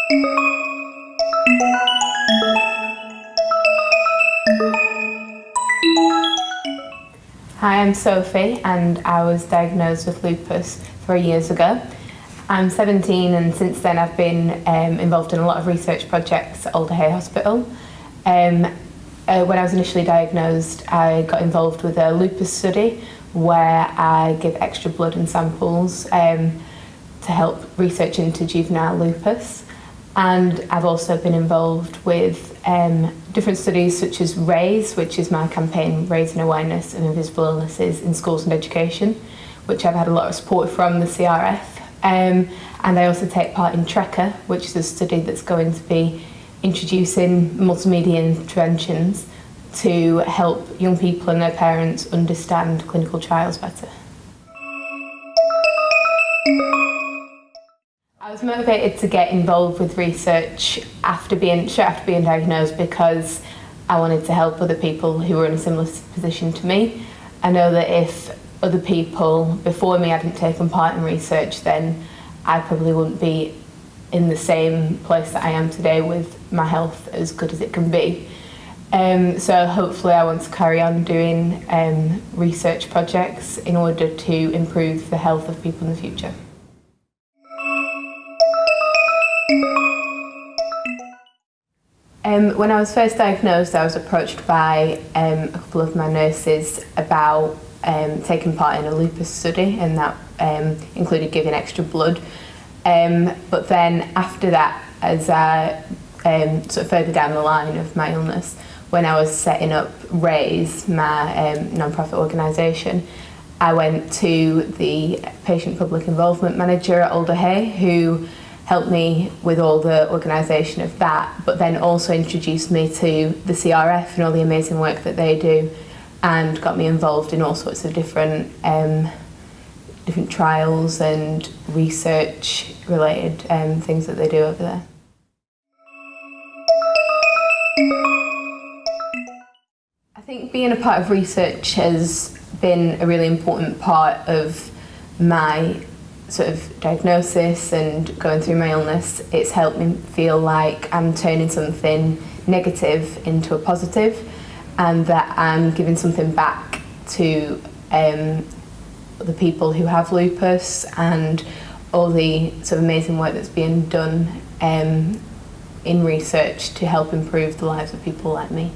Hi, I'm Sophie and I was diagnosed with lupus 3 years ago. I'm 17 and since then I've been involved in a lot of research projects at Alder Hey Hospital. When I was initially diagnosed, I got involved with a lupus study where I give extra blood and samples to help research into juvenile lupus. And I've also been involved with different studies such as RAISE, which is my campaign raising awareness of invisible illnesses in schools and education, which I've had a lot of support from the CRF. And I also take part in TRECCA, which is a study that's going to be introducing multimedia interventions to help young people and their parents understand clinical trials better. I was motivated to get involved with research straight after being diagnosed because I wanted to help other people who were in a similar position to me. I know that if other people before me hadn't taken part in research, then I probably wouldn't be in the same place that I am today with my health as good as it can be. So hopefully I want to carry on doing research projects in order to improve the health of people in the future. When I was first diagnosed, I was approached by a couple of my nurses about taking part in a lupus study, and that included giving extra blood. But then after that, as I sort of further down the line of my illness, when I was setting up RAISE, my non-profit organisation, I went to the patient public involvement manager at Alder Hey, who helped me with all the organisation of that, but then also introduced me to the CRF and all the amazing work that they do, and got me involved in all sorts of different trials and research related things that they do over there. I think being a part of research has been a really important part of my sort of diagnosis and going through my illness. It's helped me feel like I'm turning something negative into a positive, and that I'm giving something back to the people who have lupus and all the sort of amazing work that's being done in research to help improve the lives of people like me.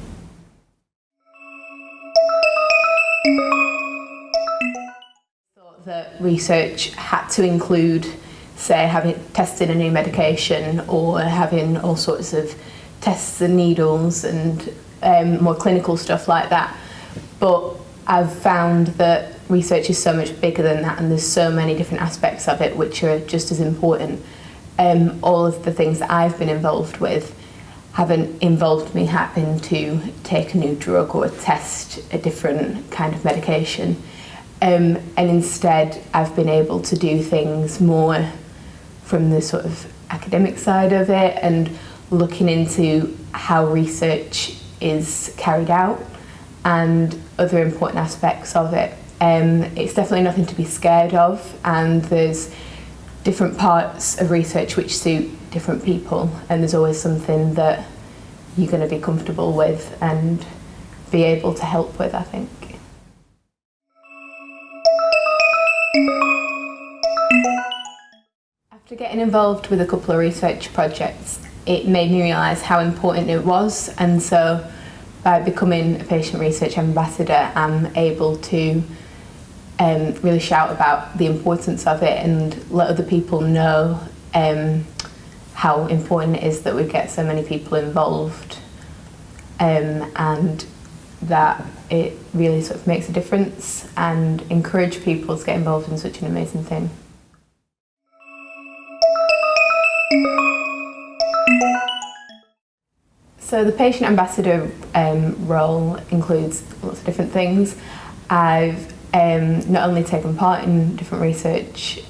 That research had to include, say, having tested a new medication or having all sorts of tests and needles and more clinical stuff like that. But I've found that research is so much bigger than that, and there's so many different aspects of it which are just as important. All of the things that I've been involved with haven't involved me having to take a new drug or test a different kind of medication. And instead I've been able to do things more from the sort of academic side of it and looking into how research is carried out and other important aspects of it. It's definitely nothing to be scared of, and there's different parts of research which suit different people, and there's always something that you're going to be comfortable with and be able to help with, I think. After getting involved with a couple of research projects, it made me realise how important it was, and so by becoming a patient research ambassador, I'm able to really shout about the importance of it and let other people know how important it is that we get so many people involved, and that it really sort of makes a difference, and encourage people to get involved in such an amazing thing. So the patient ambassador role includes lots of different things. I've not only taken part in different research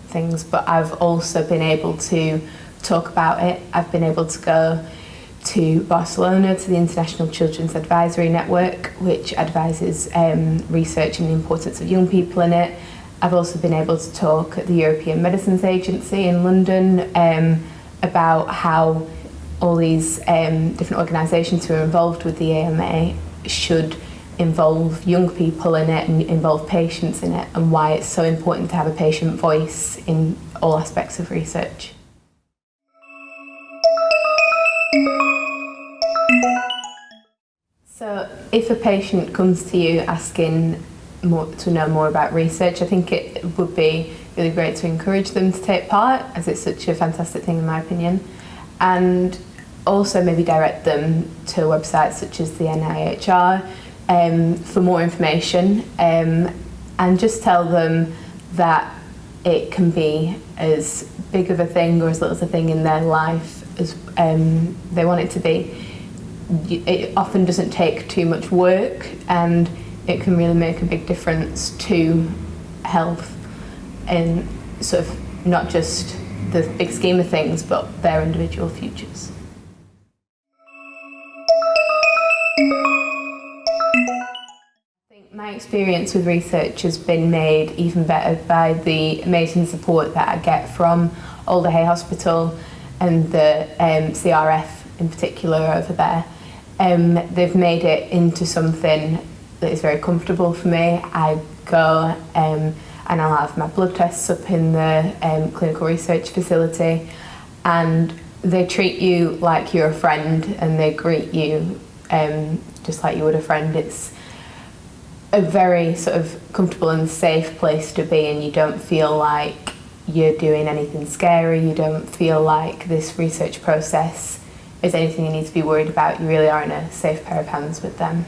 things, but I've also been able to talk about it. I've been able to go to Barcelona to the International Children's Advisory Network, which advises research and the importance of young people in it. I've also been able to talk at the European Medicines Agency in London about how all these different organisations who are involved with the AMA should involve young people in it and involve patients in it, and why it's so important to have a patient voice in all aspects of research. So if a patient comes to you asking to know more about research, I think it would be really great to encourage them to take part, as it's such a fantastic thing in my opinion, and also maybe direct them to websites such as the NIHR for more information, and just tell them that it can be as big of a thing or as little as a thing in their life as they want it to be. It often doesn't take too much work, and it can really make a big difference to health, and sort of not just the big scheme of things, but their individual futures. I think my experience with research has been made even better by the amazing support that I get from Alder Hey Hospital and the CRF in particular over there. They've made it into something that is very comfortable for me. I go and I'll have my blood tests up in the clinical research facility, and they treat you like you're a friend, and they greet you just like you would a friend. It's a very sort of comfortable and safe place to be, and you don't feel like you're doing anything scary. You don't feel like this research process is anything you need to be worried about. You really are in a safe pair of hands with them.